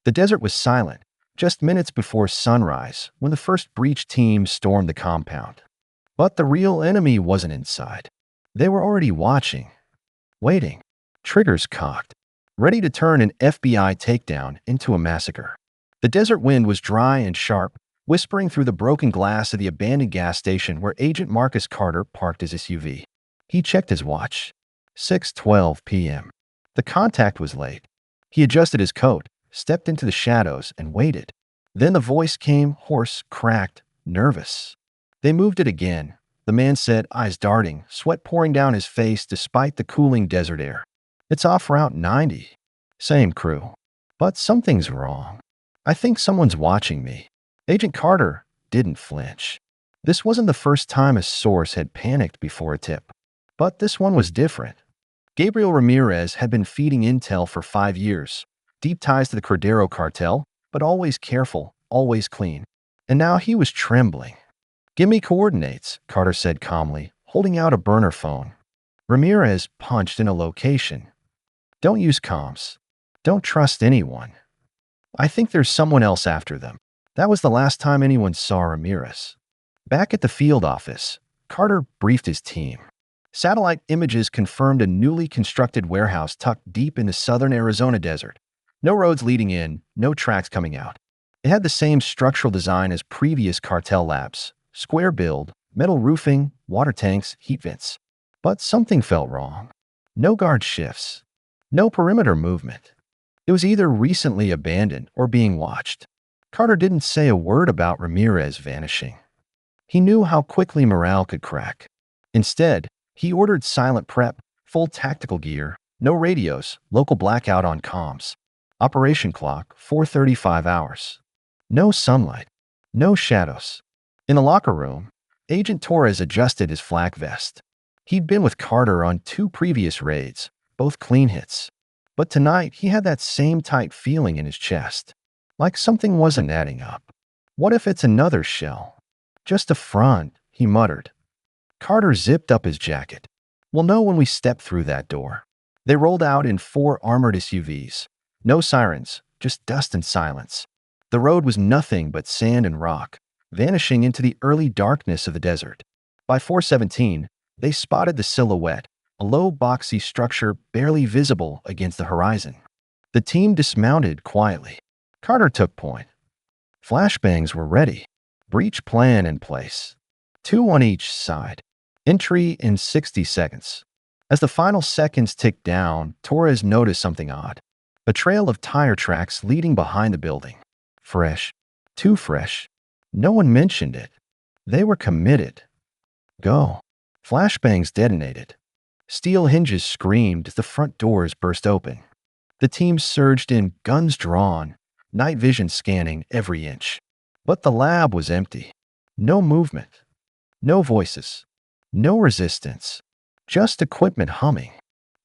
The desert was silent, just minutes before sunrise when the first breach team stormed the compound. But the real enemy wasn't inside. They were already watching, waiting, triggers cocked, ready to turn an FBI takedown into a massacre. The desert wind was dry and sharp, whispering through the broken glass of the abandoned gas station where Agent Marcus Carter parked his SUV. He checked his watch. 6:12 p.m. The contact was late. He adjusted his coat, stepped into the shadows, and waited. Then the voice came, hoarse, cracked, nervous. They moved it again. The man said, eyes darting, sweat pouring down his face despite the cooling desert air. It's off Route 90. Same crew. But something's wrong. I think someone's watching me. Agent Carter didn't flinch. This wasn't the first time a source had panicked before a tip. But this one was different. Gabriel Ramirez had been feeding intel for 5 years. Deep ties to the Cordero Cartel, but always careful, always clean. And now he was trembling. Give me coordinates, Carter said calmly, holding out a burner phone. Ramirez punched in a location. Don't use comms. Don't trust anyone. I think there's someone else after them. That was the last time anyone saw Ramirez. Back at the field office, Carter briefed his team. Satellite images confirmed a newly constructed warehouse tucked deep in the southern Arizona desert. No roads leading in, no tracks coming out. It had the same structural design as previous Cartel labs. Square build, metal roofing, water tanks, heat vents. But something felt wrong. No guard shifts. No perimeter movement. It was either recently abandoned or being watched. Carter didn't say a word about Ramirez vanishing. He knew how quickly morale could crack. Instead, he ordered silent prep, full tactical gear, no radios, local blackout on comms. Operation clock, 4:35 hours. No sunlight. No shadows. In the locker room, Agent Torres adjusted his flak vest. He'd been with Carter on 2 previous raids, both clean hits. But tonight, he had that same tight feeling in his chest. Like something wasn't adding up. What if it's another shell? Just a front, he muttered. Carter zipped up his jacket. We'll know when we step through that door. They rolled out in 4 armored SUVs. No sirens, just dust and silence. The road was nothing but sand and rock, vanishing into the early darkness of the desert. By 4:17, they spotted the silhouette, a low boxy structure barely visible against the horizon. The team dismounted quietly. Carter took point. Flashbangs were ready. Breach plan in place. 2 on each side. Entry in 60 seconds. As the final seconds ticked down, Torres noticed something odd. A trail of tire tracks leading behind the building. Fresh. Too fresh. No one mentioned it. They were committed. Go. Flashbangs detonated. Steel hinges screamed as the front doors burst open. The team surged in, guns drawn, night vision scanning every inch. But the lab was empty. No movement. No voices. No resistance. Just equipment humming.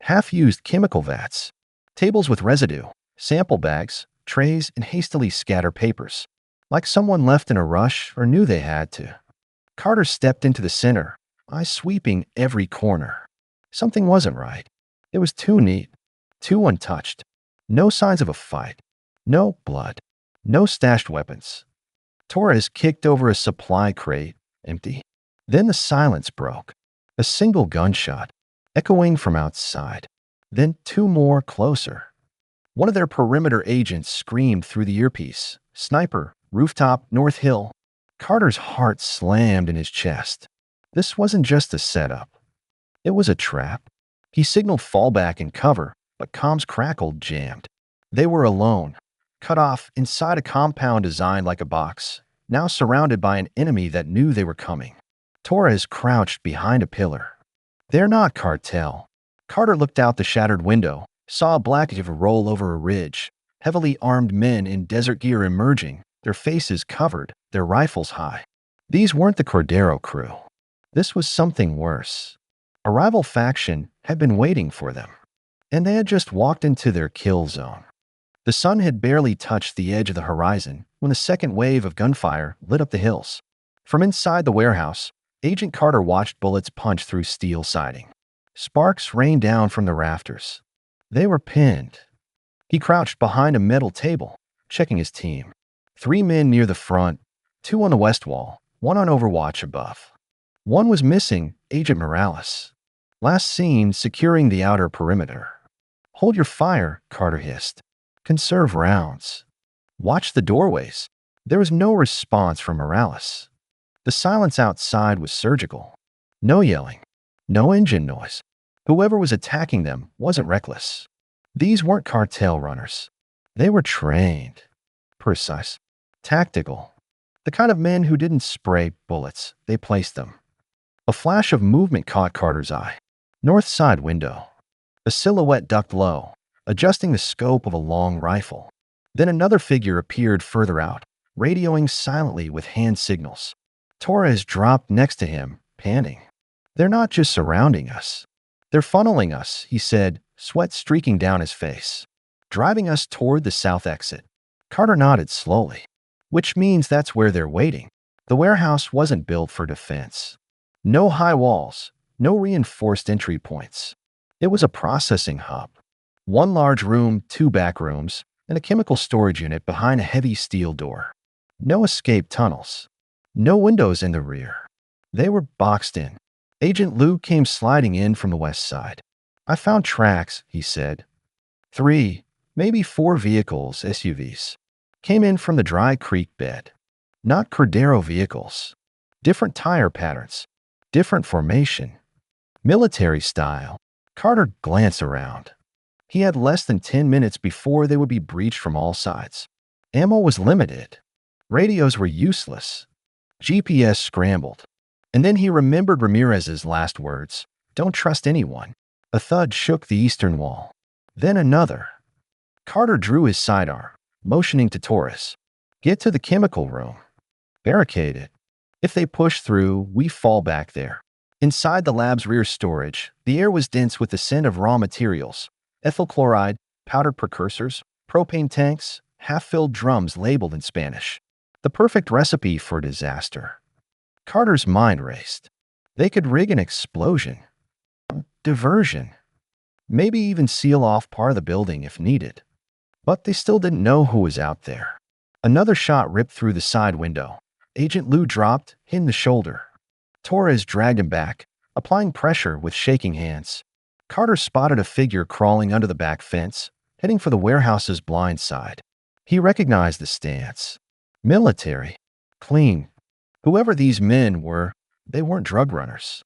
Half-used chemical vats. Tables with residue. Sample bags, trays, and hastily scattered papers. Like someone left in a rush or knew they had to. Carter stepped into the center, eyes sweeping every corner. Something wasn't right. It was too neat. Too untouched. No signs of a fight. No blood. No stashed weapons. Torres kicked over a supply crate, empty. Then the silence broke. A single gunshot, echoing from outside. Then 2 more closer. One of their perimeter agents screamed through the earpiece. Sniper, rooftop, North Hill. Carter's heart slammed in his chest. This wasn't just a setup. It was a trap. He signaled fallback and cover, but comms crackled, jammed. They were alone, cut off inside a compound designed like a box, now surrounded by an enemy that knew they were coming. Torres crouched behind a pillar. They're not Cartel. Carter looked out the shattered window, saw a blackish roll over a ridge, heavily armed men in desert gear emerging, their faces covered, their rifles high. These weren't the Cordero crew. This was something worse. A rival faction had been waiting for them, and they had just walked into their kill zone. The sun had barely touched the edge of the horizon when the second wave of gunfire lit up the hills. From inside the warehouse, Agent Carter watched bullets punch through steel siding. Sparks rained down from the rafters. They were pinned. He crouched behind a metal table, checking his team. 3 men near the front, 2 on the west wall, 1 on overwatch above. One was missing, Agent Morales. Last seen securing the outer perimeter. Hold your fire, Carter hissed. Conserve rounds. Watch the doorways. There was no response from Morales. The silence outside was surgical. No yelling. No engine noise. Whoever was attacking them wasn't reckless. These weren't cartel runners. They were trained. Precise. Tactical. The kind of men who didn't spray bullets, they placed them. A flash of movement caught Carter's eye. North side window. A silhouette ducked low, adjusting the scope of a long rifle. Then another figure appeared further out, radioing silently with hand signals. Torres dropped next to him, panting. They're not just surrounding us. They're funneling us, he said, sweat streaking down his face. Driving us toward the south exit. Carter nodded slowly. Which means that's where they're waiting. The warehouse wasn't built for defense. No high walls, no reinforced entry points. It was a processing hub. 1 large room, 2 back rooms, and a chemical storage unit behind a heavy steel door. No escape tunnels. No windows in the rear. They were boxed in. Agent Liu came sliding in from the west side. I found tracks, he said. 3, maybe 4 vehicles, SUVs. Came in from the dry creek bed. Not Cordero vehicles. Different tire patterns. Different formation. Military style. Carter glanced around. He had less than 10 minutes before they would be breached from all sides. Ammo was limited. Radios were useless. GPS scrambled. And then he remembered Ramirez's last words. Don't trust anyone. A thud shook the eastern wall. Then another. Carter drew his sidearm, motioning to Torres. Get to the chemical room. Barricade it. If they push through, we fall back there. Inside the lab's rear storage, the air was dense with the scent of raw materials. Ethyl chloride, powdered precursors, propane tanks, half-filled drums labeled in Spanish. The perfect recipe for disaster. Carter's mind raced. They could rig an explosion. Diversion. Maybe even seal off part of the building if needed. But they still didn't know who was out there. Another shot ripped through the side window. Agent Liu dropped, hit in the shoulder. Torres dragged him back, applying pressure with shaking hands. Carter spotted a figure crawling under the back fence, heading for the warehouse's blind side. He recognized the stance. Military. Clean. Whoever these men were, they weren't drug runners.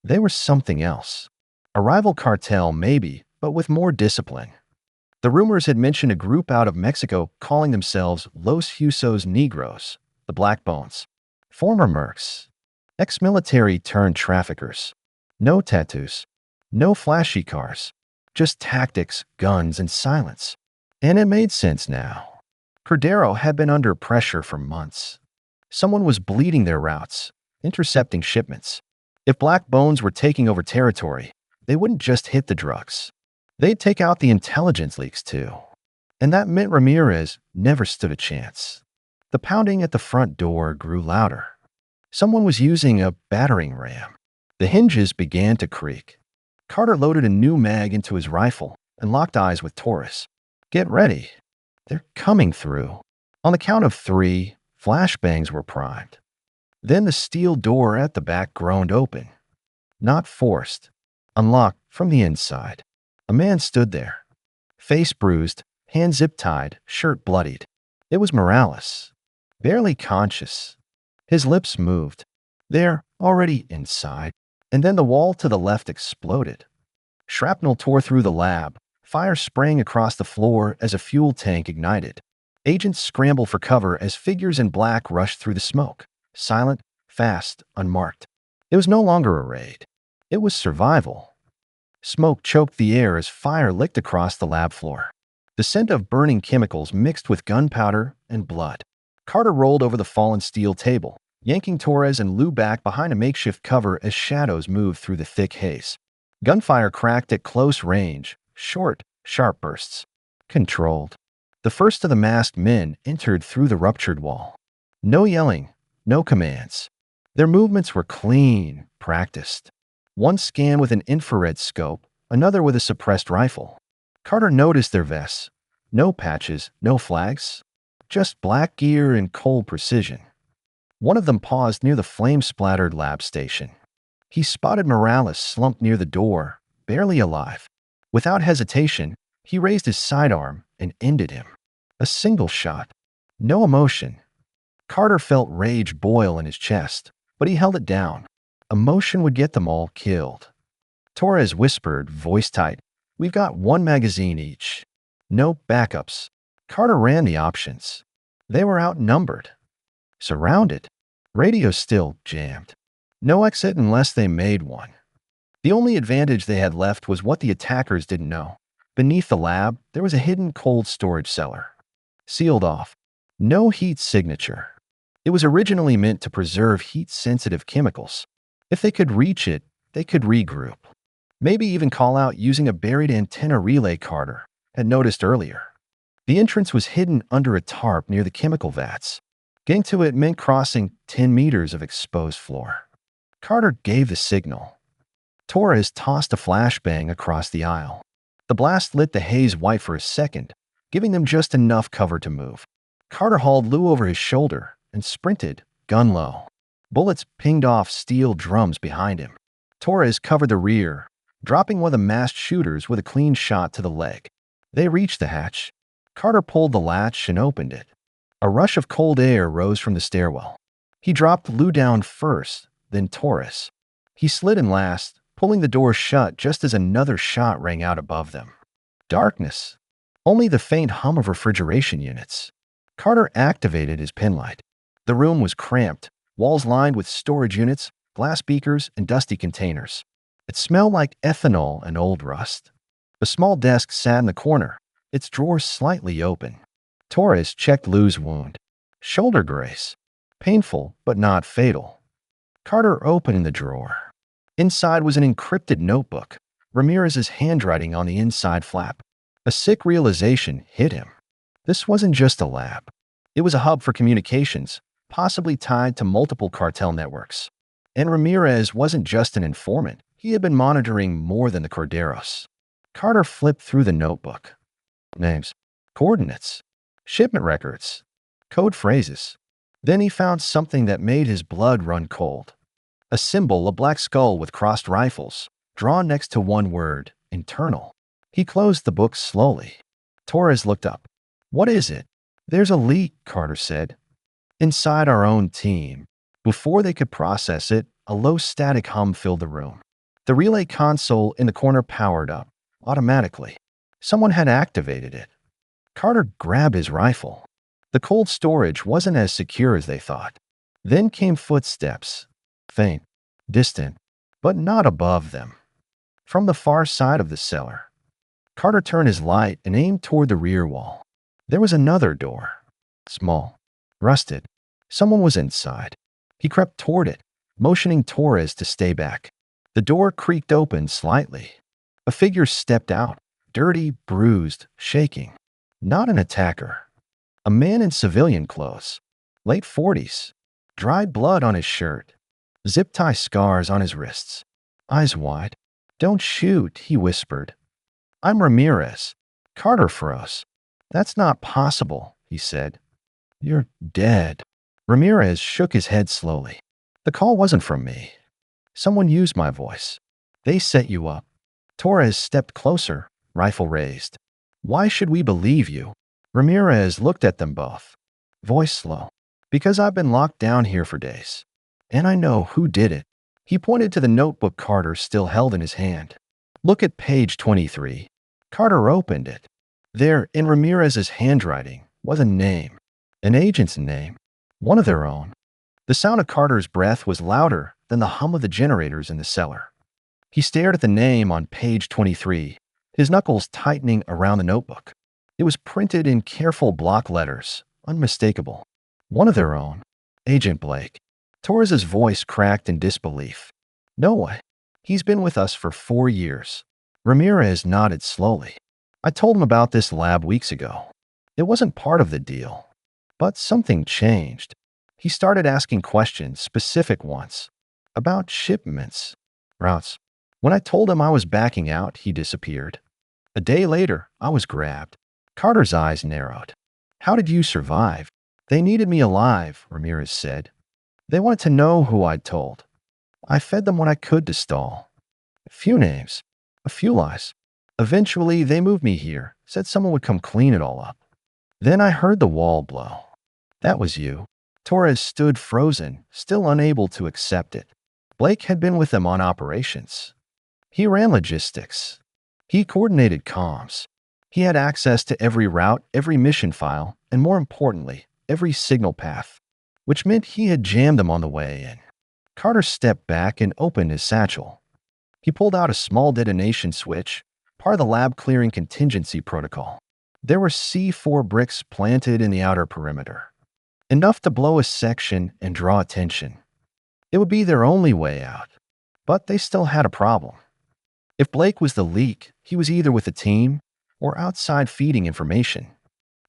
They were something else. A rival cartel, maybe, but with more discipline. The rumors had mentioned a group out of Mexico calling themselves Los Huesos Negros, the Black Bones. Former mercs. Ex-military turned traffickers. No tattoos. No flashy cars. Just tactics, guns, and silence. And it made sense now. Cordero had been under pressure for months. Someone was bleeding their routes, intercepting shipments. If Black Bones were taking over territory, they wouldn't just hit the drugs. They'd take out the intelligence leaks too. And that meant Ramirez never stood a chance. The pounding at the front door grew louder. Someone was using a battering ram. The hinges began to creak. Carter loaded a new mag into his rifle and locked eyes with Torres. Get ready. They're coming through. On the count of 3, flashbangs were primed. Then the steel door at the back groaned open. Not forced. Unlocked from the inside. A man stood there. Face bruised, hands zip-tied, shirt bloodied. It was Morales. Barely conscious. His lips moved. They're already inside. And then the wall to the left exploded. Shrapnel tore through the lab. Fire sprang across the floor as a fuel tank ignited. Agents scrambled for cover as figures in black rushed through the smoke. Silent, fast, unmarked. It was no longer a raid. It was survival. Smoke choked the air as fire licked across the lab floor. The scent of burning chemicals mixed with gunpowder and blood. Carter rolled over the fallen steel table, yanking Torres and Liu back behind a makeshift cover as shadows moved through the thick haze. Gunfire cracked at close range, short, sharp bursts. Controlled. The first of the masked men entered through the ruptured wall. No yelling, no commands. Their movements were clean, practiced. One scanned with an infrared scope, another with a suppressed rifle. Carter noticed their vests. No patches, no flags. just black gear and cold precision. One of them paused near the flame-splattered lab station. He spotted Morales slumped near the door, barely alive. Without hesitation, he raised his sidearm and ended him. A single shot. No emotion. Carter felt rage boil in his chest, but he held it down. Emotion would get them all killed. Torres whispered, voice tight, "We've got one magazine each. No backups." Carter ran the options. They were outnumbered. Surrounded. Radio still jammed. No exit unless they made one. The only advantage they had left was what the attackers didn't know. Beneath the lab, there was a hidden cold storage cellar. Sealed off. No heat signature. It was originally meant to preserve heat-sensitive chemicals. If they could reach it, they could regroup. Maybe even call out using a buried antenna relay Carter had noticed earlier. The entrance was hidden under a tarp near the chemical vats. Getting to it meant crossing 10 meters of exposed floor. Carter gave the signal. Torres tossed a flashbang across the aisle. The blast lit the haze white for a second, giving them just enough cover to move. Carter hauled Lou over his shoulder and sprinted, gun low. Bullets pinged off steel drums behind him. Torres covered the rear, dropping one of the masked shooters with a clean shot to the leg. They reached the hatch. Carter pulled the latch and opened it. A rush of cold air rose from the stairwell. He dropped Lou down first, then Torres. He slid in last, pulling the door shut just as another shot rang out above them. Darkness. Only the faint hum of refrigeration units. Carter activated his penlight. The room was cramped, walls lined with storage units, glass beakers, and dusty containers. It smelled like ethanol and old rust. A small desk sat in the corner, its drawers slightly open. Torres checked Lou's wound. Shoulder graze. Painful, but not fatal. Carter opened the drawer. Inside was an encrypted notebook, Ramirez's handwriting on the inside flap. A sick realization hit him. This wasn't just a lab. It was a hub for communications, possibly tied to multiple cartel networks. And Ramirez wasn't just an informant. He had been monitoring more than the Corderos. Carter flipped through the notebook. Names, coordinates, shipment records, code phrases. Then he found something that made his blood run cold. A symbol, a black skull with crossed rifles, drawn next to one word, internal. He closed the book slowly. Torres looked up. "What is it?" "There's a leak," Carter said. "Inside our own team." Before they could process it, a low static hum filled the room. The relay console in the corner powered up, automatically. Someone had activated it. Carter grabbed his rifle. The cold storage wasn't as secure as they thought. Then came footsteps. Faint, distant, but not above them. From the far side of the cellar. Carter turned his light and aimed toward the rear wall. There was another door. Small, rusted. Someone was inside. He crept toward it, motioning Torres to stay back. The door creaked open slightly. A figure stepped out, dirty, bruised, shaking. Not an attacker. A man in civilian clothes. Late 40s. Dried blood on his shirt. Zip-tie scars on his wrists. Eyes wide. "Don't shoot," he whispered. "I'm Ramirez." Carter froze. "That's not possible," he said. "You're dead." Ramirez shook his head slowly. "The call wasn't from me. Someone used my voice. They set you up." Torres stepped closer, rifle raised. "Why should we believe you?" Ramirez looked at them both. Voice slow. "Because I've been locked down here for days. And I know who did it." He pointed to the notebook Carter still held in his hand. "Look at page 23. Carter opened it. There, in Ramirez's handwriting, was a name. An agent's name. One of their own. The sound of Carter's breath was louder than the hum of the generators in the cellar. He stared at the name on page 23, his knuckles tightening around the notebook. It was printed in careful block letters, unmistakable. One of their own. Agent Blake. Torres's voice cracked in disbelief. "No way. He's been with us for 4 years." Ramirez nodded slowly. "I told him about this lab weeks ago. It wasn't part of the deal. But something changed. He started asking questions, specific ones. About shipments. Routes. When I told him I was backing out, he disappeared. A day later, I was grabbed." Carter's eyes narrowed. How did you survive? They needed me alive, Ramirez said. They wanted to know who I'd told. I fed them what I could to stall. A few names, a few lies. Eventually, they moved me here, said someone would come clean it all up. Then I heard the wall blow. That was you. Torres stood frozen, still unable to accept it. Blake had been with them on operations. He ran logistics. He coordinated comms. He had access to every route, every mission file, and more importantly, every signal path, which meant he had jammed them on the way in. Carter stepped back and opened his satchel. He pulled out a small detonation switch, part of the lab clearing contingency protocol. There were C4 bricks planted in the outer perimeter, enough to blow a section and draw attention. It would be their only way out, but they still had a problem. If Blake was the leak, he was either with the team or outside feeding information.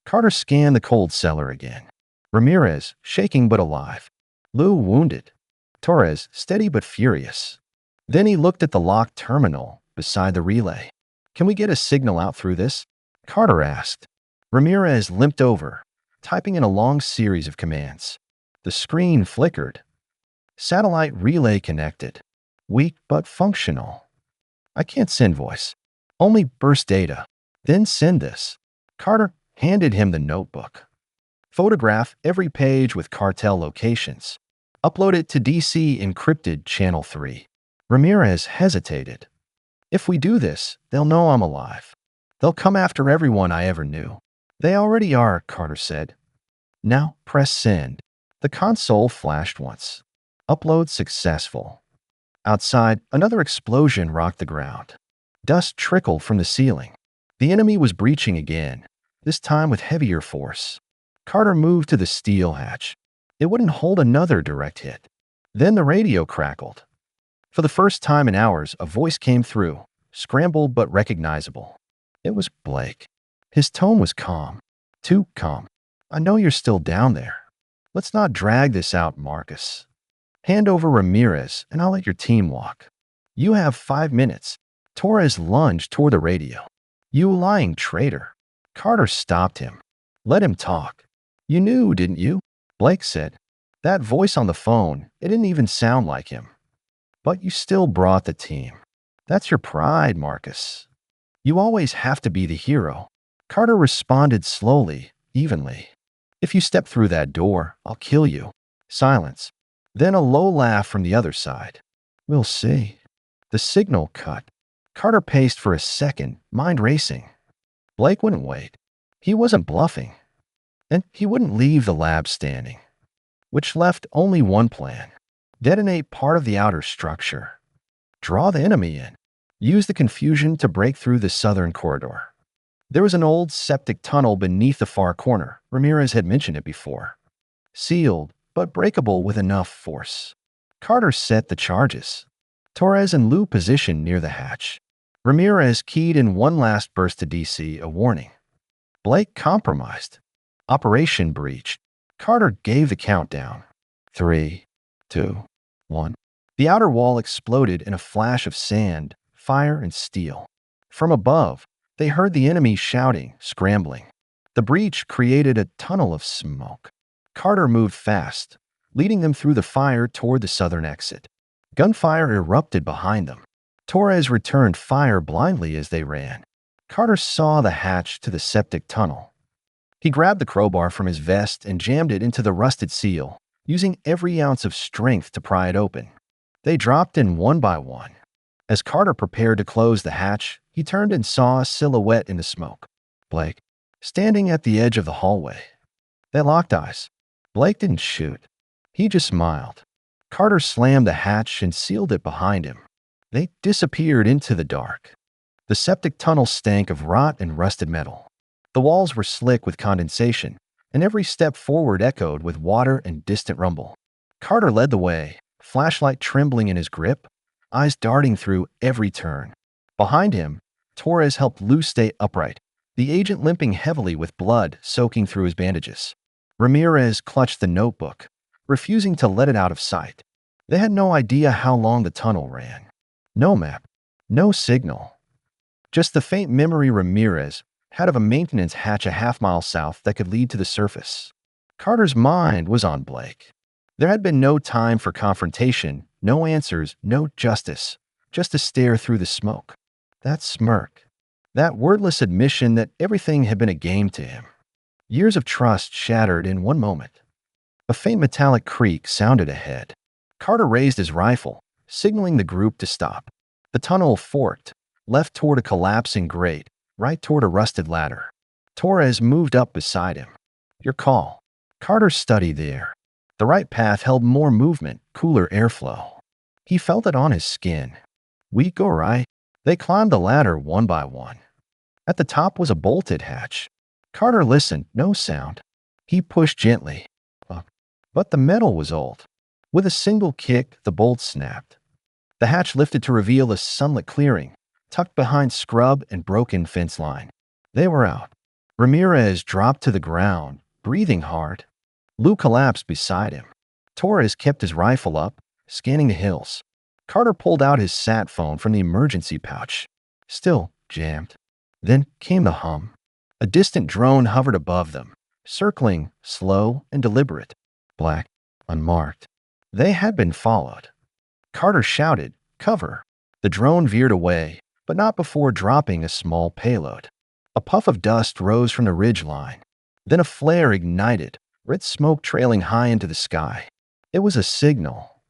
Carter scanned the cold cellar again. Ramirez, shaking but alive. Lou, wounded. Torres, steady but furious. Then he looked at the locked terminal beside the relay. Can we get a signal out through this? Carter asked. Ramirez limped over, typing in a long series of commands. The screen flickered. Satellite relay connected. Weak but functional. I can't send voice. Only burst data. Then send this. Carter handed him the notebook. Photograph every page with Cartel locations. Upload it to DC encrypted channel 3. Ramirez hesitated. If we do this, they'll know I'm alive. They'll come after everyone I ever knew. They already are, Carter said. Now press send. The console flashed once. Upload successful. Outside, another explosion rocked the ground. Dust trickled from the ceiling. The enemy was breaching again, this time with heavier force. Carter moved to the steel hatch. It wouldn't hold another direct hit. Then the radio crackled. For the first time in hours, a voice came through, scrambled but recognizable. It was Blake. His tone was calm. Too calm. I know you're still down there. Let's not drag this out, Marcus. Hand over Ramirez, and I'll let your team walk. You have 5 minutes. Torres lunged toward the radio. You lying traitor. Carter stopped him. Let him talk. You knew, didn't you? Blake said. That voice on the phone, it didn't even sound like him. But you still brought the team. That's your pride, Marcus. You always have to be the hero. Carter responded slowly, evenly. If you step through that door, I'll kill you. Silence. Then a low laugh from the other side. We'll see. The signal cut. Carter paced for a second, mind racing. Blake wouldn't wait. He wasn't bluffing. And he wouldn't leave the lab standing, which left only one plan. Detonate part of the outer structure. Draw the enemy in. Use the confusion to break through the southern corridor. There was an old septic tunnel beneath the far corner. Ramirez had mentioned it before. Sealed, but breakable with enough force. Carter set the charges. Torres and Lou positioned near the hatch. Ramirez keyed in one last burst to DC, a warning. Blake compromised. Operation breached. Carter gave the countdown. 3, 2, 1. The outer wall exploded in a flash of sand, fire, and steel. From above, they heard the enemy shouting, scrambling. The breach created a tunnel of smoke. Carter moved fast, leading them through the fire toward the southern exit. Gunfire erupted behind them. Torres returned fire blindly as they ran. Carter saw the hatch to the septic tunnel. He grabbed the crowbar from his vest and jammed it into the rusted seal, using every ounce of strength to pry it open. They dropped in one by one. As Carter prepared to close the hatch, he turned and saw a silhouette in the smoke. Blake, standing at the edge of the hallway. They locked eyes. Blake didn't shoot. He just smiled. Carter slammed the hatch and sealed it behind him. They disappeared into the dark. The septic tunnel stank of rot and rusted metal. The walls were slick with condensation, and every step forward echoed with water and distant rumble. Carter led the way, flashlight trembling in his grip, eyes darting through every turn. Behind him, Torres helped Lou stay upright, the agent limping heavily with blood soaking through his bandages. Ramirez clutched the notebook, refusing to let it out of sight. They had no idea how long the tunnel ran. No map, no signal. Just the faint memory Ramirez had of a maintenance hatch a half-mile south that could lead to the surface. Carter's mind was on Blake. There had been no time for confrontation, no answers, no justice, just to stare through the smoke. That smirk. That wordless admission that everything had been a game to him. Years of trust shattered in one moment. A faint metallic creak sounded ahead. Carter raised his rifle, signaling the group to stop. The tunnel forked, left toward a collapsing grate, right toward a rusted ladder. Torres moved up beside him. Your call. Carter studied the air. The right path held more movement, cooler airflow. He felt it on his skin. We go right. They climbed the ladder one by one. At the top was a bolted hatch. Carter listened, no sound. He pushed gently. But the metal was old. With a single kick, the bolt snapped. The hatch lifted to reveal a sunlit clearing, tucked behind scrub and broken fence line. They were out. Ramirez dropped to the ground, breathing hard. Lou collapsed beside him. Torres kept his rifle up, scanning the hills. Carter pulled out his sat phone from the emergency pouch. Still jammed. Then came the hum. A distant drone hovered above them, circling, slow and deliberate. Black, unmarked. They had been followed. Carter shouted, "Cover!" The drone veered away, but not before dropping a small payload. A puff of dust rose from the ridge line. Then a flare ignited, red smoke trailing high into the sky. It was a signal.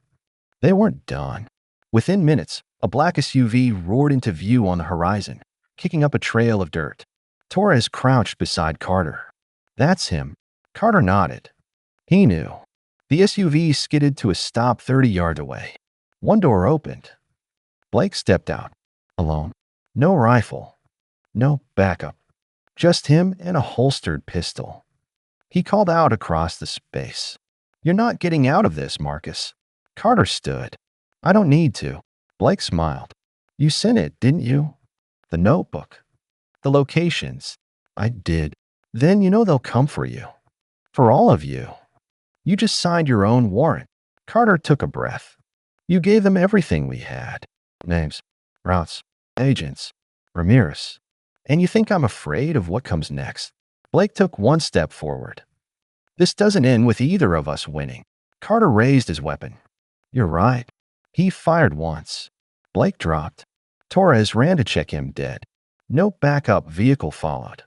They weren't done. Within minutes, a black SUV roared into view on the horizon, kicking up a trail of dirt. Torres crouched beside Carter. That's him. Carter nodded. He knew. The SUV skidded to a stop 30 yards away. One door opened. Blake stepped out, alone. No rifle. No backup. Just him and a holstered pistol. He called out across the space. You're not getting out of this, Marcus. Carter stood. I don't need to. Blake smiled. You sent it, didn't you? The notebook. The locations. I did. Then you know they'll come for you. For all of you. You just signed your own warrant. Carter took a breath. You gave them everything we had. Names, routes, agents, Ramirez. And you think I'm afraid of what comes next? Blake took one step forward. This doesn't end with either of us winning. Carter raised his weapon. You're right. He fired once. Blake dropped. Torres ran to check him dead. No backup vehicle followed.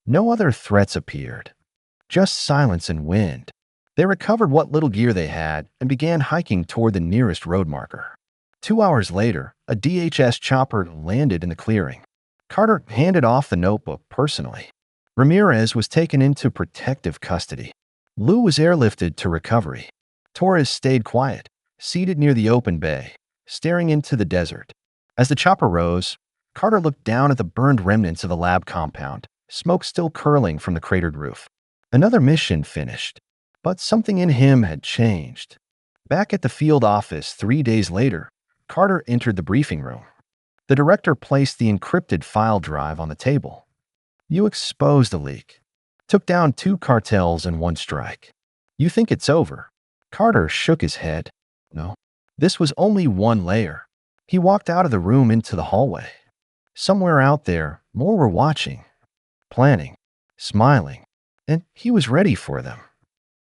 No other threats appeared. Just silence and wind. They recovered what little gear they had and began hiking toward the nearest road marker. 2 hours later, a DHS chopper landed in the clearing. Carter handed off the notebook personally. Ramirez was taken into protective custody. Lou was airlifted to recovery. Torres stayed quiet, seated near the open bay, staring into the desert. As the chopper rose, Carter looked down at the burned remnants of the lab compound, smoke still curling from the cratered roof. Another mission finished. But something in him had changed. Back at the field office 3 days later, Carter entered the briefing room. The director placed the encrypted file drive on the table. You exposed the leak. Took down 2 cartels in one strike. You think it's over? Carter shook his head. No. This was only one layer. He walked out of the room into the hallway. Somewhere out there, more were watching, planning, smiling, and he was ready for them.